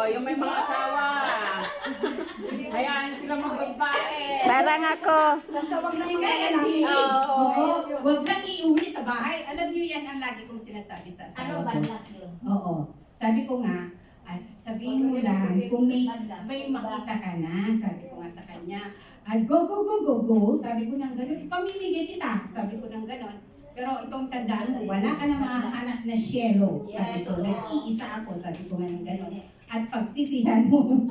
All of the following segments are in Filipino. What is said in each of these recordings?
yung may mga asawa. Hayaan sila magbabae. Parang ako. Basta wag lang iuwi. Wag lang iuwi sa bahay. Alam niyo yan ang lagi kong sinasabi sa asawa ko. yun? Oo. Sabi ko nga, ay, sabihin mo lang, kung may makita ka na, sabi ko nga sa kanya, ay, go, go, go, go, go. Sabi ko nang gano'n, pamimigay kita. Sabi ko nang gano'n. Pero itong tandaan mo, wala ka na makahanap na shelo. Sabi ko, nag-iisa ako. Sabi ko nga nang gano'n. At pagsisihan mo.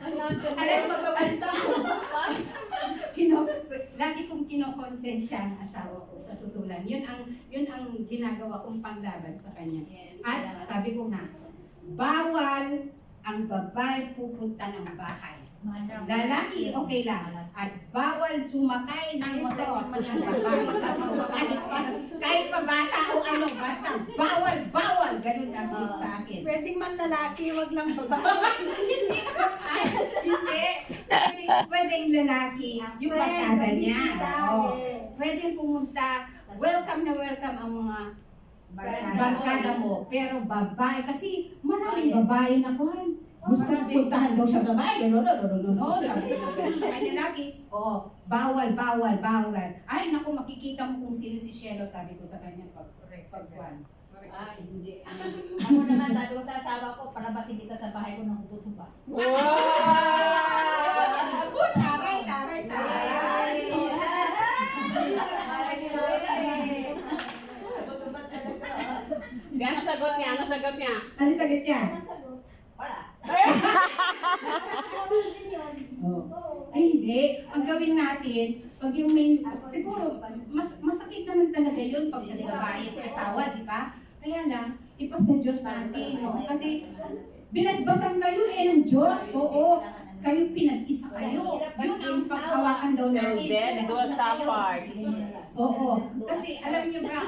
Alam mo, lagi kong kinokonsensya ang asawa ko sa tutulan. Yun ang ginagawa kong panglaban sa kanya. At sabi ko nga, bawal ang babae pupunta ng bahay. Lalaki, okay lang. At bawal sumakay ng motor ng babae. Sabi ko, kahit pa bata o ano, basta bawal. Ganun ang sa akin. Pwedeng man lalaki, wag lang babae. Ay, hindi. Pwedeng lalaki, yung barkada niya. Oo. Pwedeng pumunta, welcome na welcome ang mga barkada mo. Pero babae, kasi maraming babae na kuhan. Gusto na puntahan daw siya babae. No. Sabi ko sa kanya lagi, bawal. Ay, naku, makikita mo kung sino si Shelo, sabi ko sa kanya pagkuhan. Ay, hindi. Ako naman, sabi ko sa asawa ko, palabasin kita sa bahay ko ng hutot-hupa. Taray. Ano sagot niya? Ano sagot niya? Anong sagot? Wala. Ay, hindi. Ang gawin natin, pag yung main, siguro, masakit naman talaga yun pag babae at asawa, di ba? Kaya lang, ipasa Diyos natin. No? Kasi, binasbasan kayo ng Diyos. Oo. Kayo pinag-isa kayo. Yun ang paghawakan daw natin. Dead do us apart. Oo. Kasi alam niyo ba,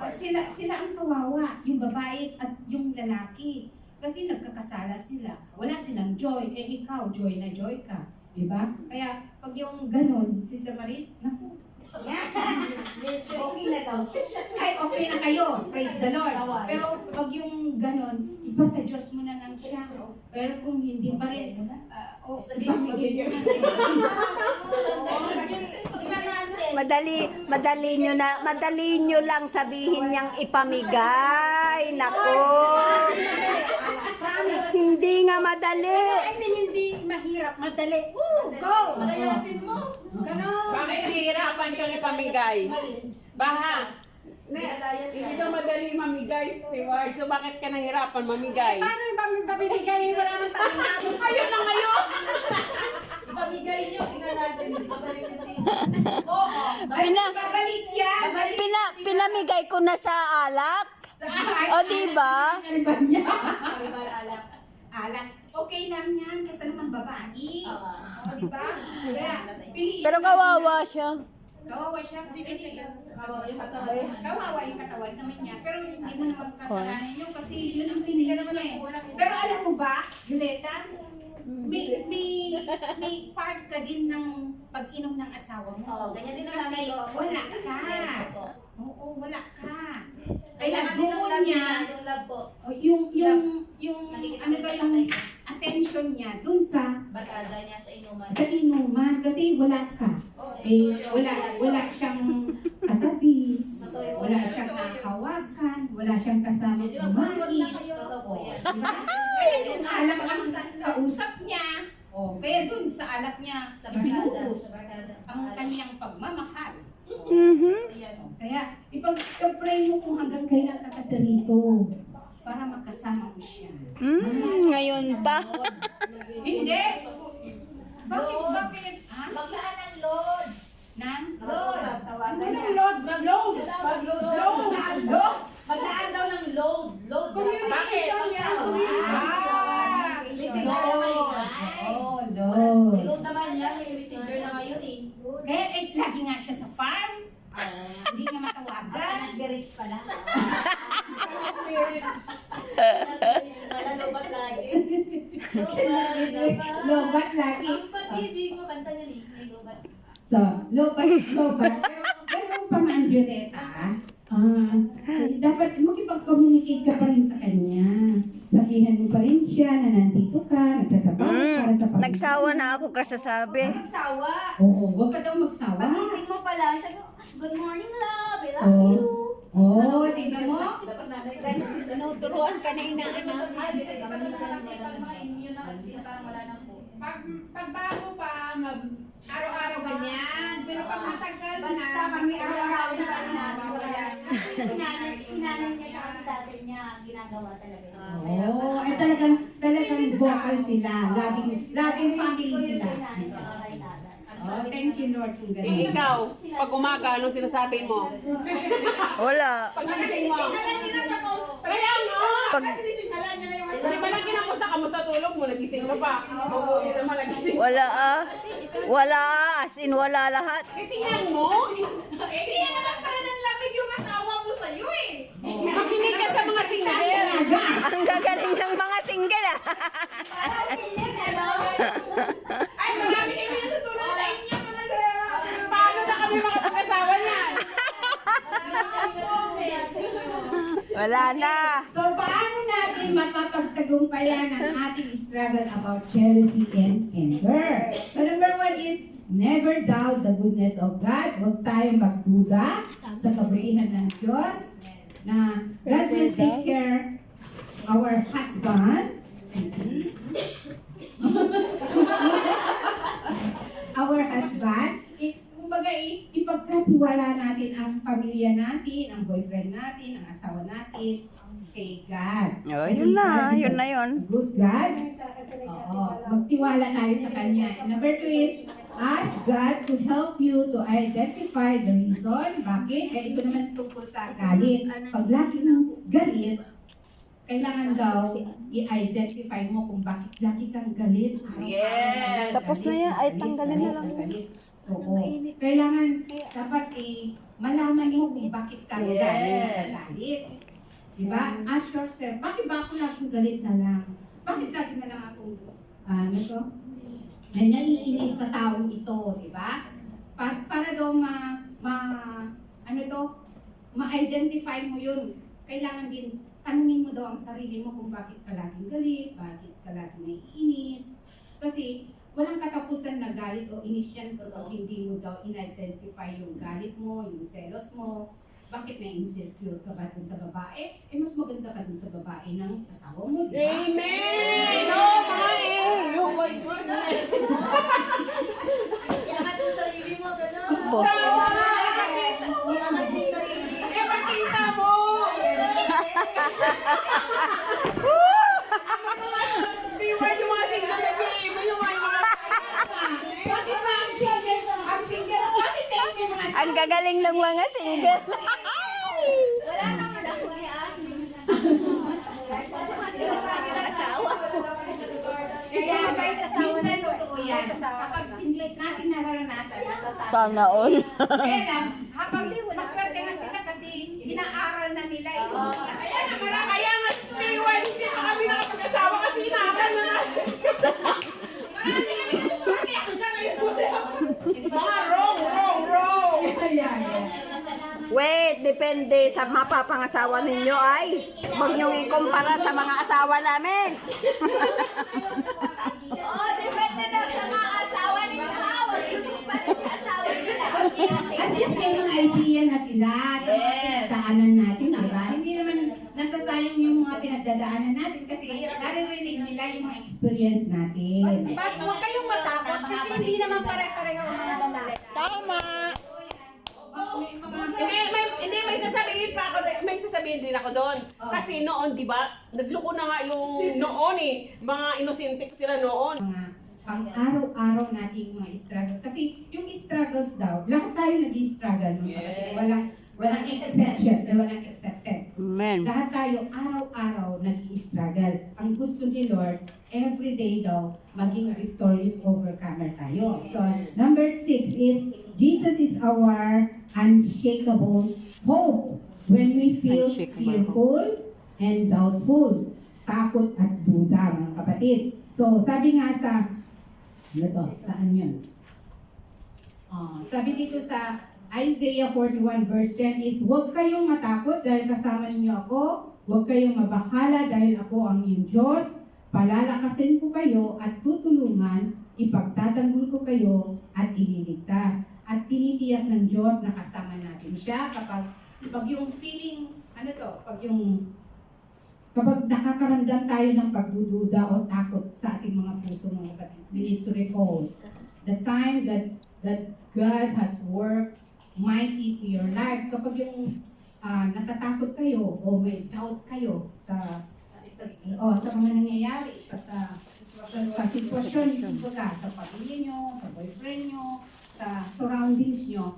sila ang kawawa. Yung babae at yung lalaki. Kasi nagkakasala sila. Wala silang joy. Eh ikaw, joy na joy ka. Diba? Kaya pag yung ganun, si Samaris, naku. Okay na daw. Ay, okay na kayo. Praise the Lord. Pero pag yung ganun, ipasa Diyos mo na lang siya. Pero kung hindi pa rin, ipamigay mo na. Madali nyo lang sabihin niyang ipamigay. Nako. Hindi nga madali. I mean, hindi mahirap, madali. Go! Madayasin mo. Ganon. Bakit hihirapan kang ipamigay? Baha. Hindi daw madali mamigay, Stewart. So bakit ka nahirapan mamigay? Paano yung pamimigay? Wala man tayo namin. Ayun na ngayon! Ipamigay nyo, tingnan natin. Ipabalik nyo si... Oo. Babalik yan. Pinamigay ko na sa alak. O, diba? Alak. Okay lang yan. Kasi naman babae. O, diba? Kaya, piliin. Pero kawawa siya. Kawawa siya. Kasi Kawawa yung katawan. kawawa yung katawan naman niya. Pero hindi mo naman kasalanan yun kasi yun ang pinigyan naman eh. Pero alam mo ba, Julieta, may part ka din ng pag-inom ng asawa mo. Oo, ganyan din ang Kasi nanay ko. wala ka. Yes, opo. Oo, wala ka. Kaya Kailangan din ng doon love niya, yung love po. yung Nakikita ano ko ba sa yung tatay ko. attention niya dun sa Barkada niya sa inuman. inuman kasi wala ka. Eh, wala siyang katabi, wala siyang nakahawakan, wala siyang kasama Di ba, pagod na kumain. kayo? Totoo po yan. Diba? Kaya yung alak ang kausap niya. Kaya dun sa alak niya, Sa barkada. binuhos Sa barkada. ang kanyang pagmamahal. Yan. Kaya ipag-pray mo kung hanggang kailan ka kasi rito para makasama mo siya. Ngayon pa. Hindi! Bakit? Ha? Maglaan ng load. Nang? Load. Ano ng load? Mag-load! Load! Maglaan daw ng load. Load. Communication niya. Messenger na ngayon. Load. May load naman yan. May messenger na ngayon eh. Kaya lagi nga siya sa farm. Hindi nga matawagan. Nag-reach pala. Nag-reach pala. Lobat lagi. Lobat lagi. Ang pag-ibig mo, kanta niya eh. May lobat. So, lobat. Pero ganun pa man, Violeta, dapat makipag-communicate ka pa rin sa kanya. Sabihan mo pa rin Cynthia na nandito ka, nagtatrabaho para sa pamilya. Nagsawa na ako kasasabi. Magsawa. Oo, huwag ka daw magsawa. Pagising mo pala, sabi ko, good morning love, I love Oo. you. Oo, tingnan mo. Tinuturuan ka na inaanak. Pagbago pa, araw-araw ganyan. Pero pag matagal na, Basta kami araw-araw na mawawala. sinanay niya at si tatay niya, ginagawa talaga. Oo, ay talagang vocal sila. Loving family sila. Oh, thank you Lord kung ganun. Ikaw, pag umaga, anong sinasabi mo? Wala. Pagising mo. Kaya nga! Pag, Hindi ba lang kinamusta? Kamusta tulog mo? Nagising ka pa. Mabuti naman, nagising ka. wala ah. Wala ah. As in, wala lahat. Kasi yan mo. Yan naman pala ng lamig yung asawa mo sa'yo eh. Makinig ka sa mga single. Ang gagaling ng mga single ah. Ay, marami kami natutunan sa inyo. Paano na kami makapag-asawa niyan? Wala na. So, paano natin mapapagtagumpayan ang ating struggle about jealousy and anger? So, number 1 is, never doubt the goodness of God. Huwag tayong magduda sa kabutihan ng Diyos na God will take care our husband. Our husband. Kumbaga, ipagkatiwala natin ang pamilya natin, ang boyfriend natin, ang asawa natin, kay God. Oh, Kasi yun na. God is Yun a na yun. Good God. Oo. Magtiwala tayo sa Kanya. Number 2 is, ask God to help you to identify the reason. Bakit? Eh, ito naman tungkol sa galit. Pag lagi ng galit, kailangan daw i-identify mo kung bakit lagi kang galit. Yes. Tapos na yan. Ay, tanggalin na lang. Galit. Oo. Kailangan dapat malaman mo kung bakit ka galit. Diba? Ask yourself, bakit ba ako laging galit na lang? Bakit lagi na lang ako, ay naiinis sa taong ito, diba? Para daw ma-identify mo yun, kailangan din tanungin mo daw ang sarili mo kung bakit ka laging galit, bakit ka laging naiinis. Kasi walang katapusan na galit o inis yan kapag hindi mo daw in-identify yung galit mo, yung selos mo. Bakit na-insecure ka ba dun sa babae? Eh, mas maganda ka dun sa babae ng asawa mo, di ba? Amen! Oh my! Yung voice mo na. Iangat mo sarili mo, gano'n. Bo. Iangat mo sarili. Eh, makita mo! Steward, yung mga single na game, yung mga Bakit ba ang single, bakit thank you mga Ang gagaling ng mga single. Wala naman ako i-asin. Kaya minsan totoo yan. Kapag hindi natin nararanasan, nasasabi. Sana all. Kaya lang, habang maswerte nga sila kasi inaaral na nila yung Kaya nga, kaya nga, steward, hindi pa kami nakapag-asawa kasi inaaral na natin. Marami kami natutunan kaya hanggang ngayon. Mga wrong. Wait, depende sa mapapangasawa ninyo ay huwag niyong ikumpara sa mga asawa namin. Oo, depende daw sa mga asawa ni asawa. Hindi pa rin sa asawa nila. At least may mga idea na sila sa mga pinagdaanan natin, di ba? Hindi naman nasasayang yung mga pinagdadaanan natin kasi naririnig nila yung mga experience natin. Huwag kayong matakot kasi hindi naman pare-pareho ang mga lalaki. Tama. May sasabihin din ako doon. Kasi noon, di ba, nagloko na nga yung noon eh. Mga inosente sila noon. Mga pang-araw-araw nating mga struggle. Kasi yung struggles daw, lahat tayo nag-struggle. Walang exception, walang accepted. Amen. Lahat tayo araw-araw nag-struggle. Ang gusto ni Lord, everyday daw, maging victorious overcomer tayo. So, number 6 is, Jesus is our unshakable hope when we feel Unshakable fearful and doubtful. Takot at duda, mga kapatid. So, sabi nga sa, saan yun? Sabi dito sa Isaiah 41 verse 10 is, huwag kayong matakot dahil kasama ninyo ako. Huwag kayong mabahala dahil ako ang iyong Diyos. Palalakasin ko kayo at tutulungan, ipagtatanggol ko kayo at ililigtas. At tinitiyak ng Diyos na kasama natin siya kapag yung feeling, kapag nakakaramdam tayo ng pagdududa o takot sa ating mga puso, mga kapatid, we need to recall the time that God has worked mighty to your life. Kapag yung natatakot kayo o may doubt kayo sa mga nangyayari, sa sitwasyon, kumbaga, sa pamilya nyo, sa boyfriend nyo, sa surroundings nyo,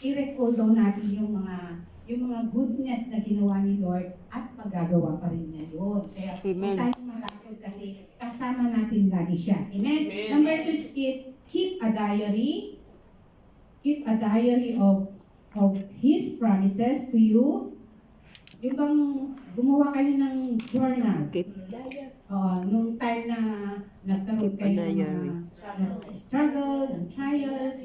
i-recall daw natin yung mga goodness na ginawa ni Lord at magagawa pa rin niya yun. Kaya Amen. huwag tayong matakot kasi kasama natin lagi siya. Amen? Amen. Number 2 is keep a diary. Keep a diary of His promises to you. Yung bang gumawa kayo ng journal. Keep. Nung time na nagkaroon Keep a kayo ng diary. mga struggle, ng trials,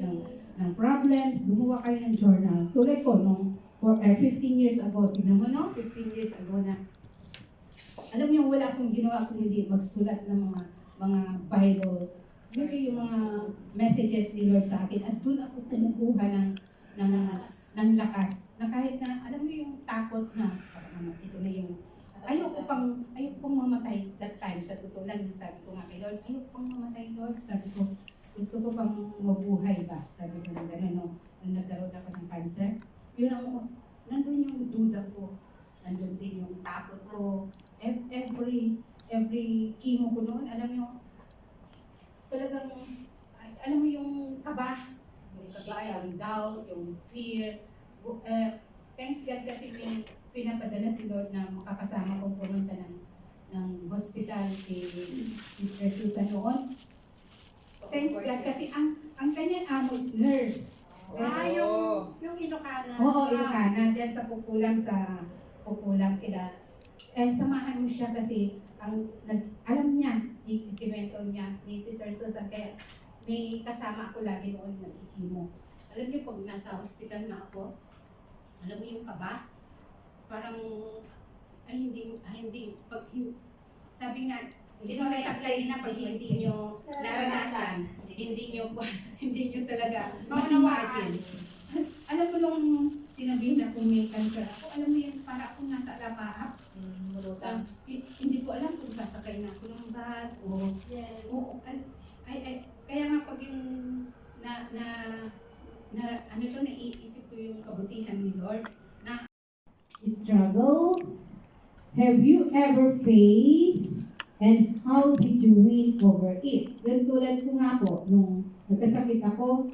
ng problems, gumawa kayo ng journal. Tulad ko, nung 15 years ago, tignan mo no? 15 years ago na, alam niyo, wala akong ginawa kung hindi magsulat ng mga Bible. Yun yung mga messages ni Lord sa akin. At doon ako kumukuha ng lakas. Na kahit na, alam mo yung takot na, ito na yung, ayoko pang mamatay that time. Sa totoo lang, sabi ko nga kay Lord, ayoko pang mamatay, Lord. Sabi ko, gusto ko pang mabuhay ba? Sabi ko na gano'n, nung nagkaroon ako ng cancer. Yun ang, nandun yung duda ko. Nandun din yung takot ko. Every chemo ko noon, alam mo, talagang, alam mo yung kaba. Yung kaba, yung doubt, yung fear. Thanks God kasi pinapadala si Lord na makakasama kong pumunta ng hospital si Sister Susan noon. Thanks God kasi ang kanyang amo is nurse. Yung Ilocana. Oo, Ilocana. Diyan sa Pupulang kila. Samahan mo siya kasi alam niya, ikikwento niya ni Sister Susan, kaya may kasama ako lagi noon nag-ikimo. Alam niyo, pag nasa hospital na ako, alam mo yung kaba? Parang, sabi nga, sino may saklay na pag hindi nyo naranasan, hindi nyo talaga ma-imagine. Alam mo nung sinabihin na kung may cancer ako, alam mo yun, para akong nasa labaap. Hindi ko alam kung sasakay na ako ng bus o kaya nga pag yung naiisip ko yung kabutihan ni Lord na struggles have you ever faced and how did you win over it? Yung tulad ko nga po, nung nagkasakit ako,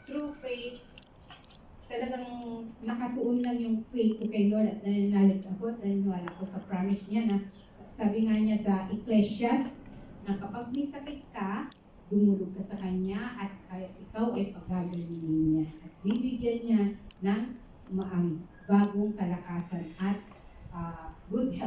through faith, talagang nakatuon lang yung faith ko kay Lord at naniniwala ko sa promise niya na sabi nga niya sa Ecclesiastes na kapag may sakit ka, dumulog ka sa Kanya at ikaw ay paggagalingin niya at bibigyan niya ng bagong kalakasan at good health.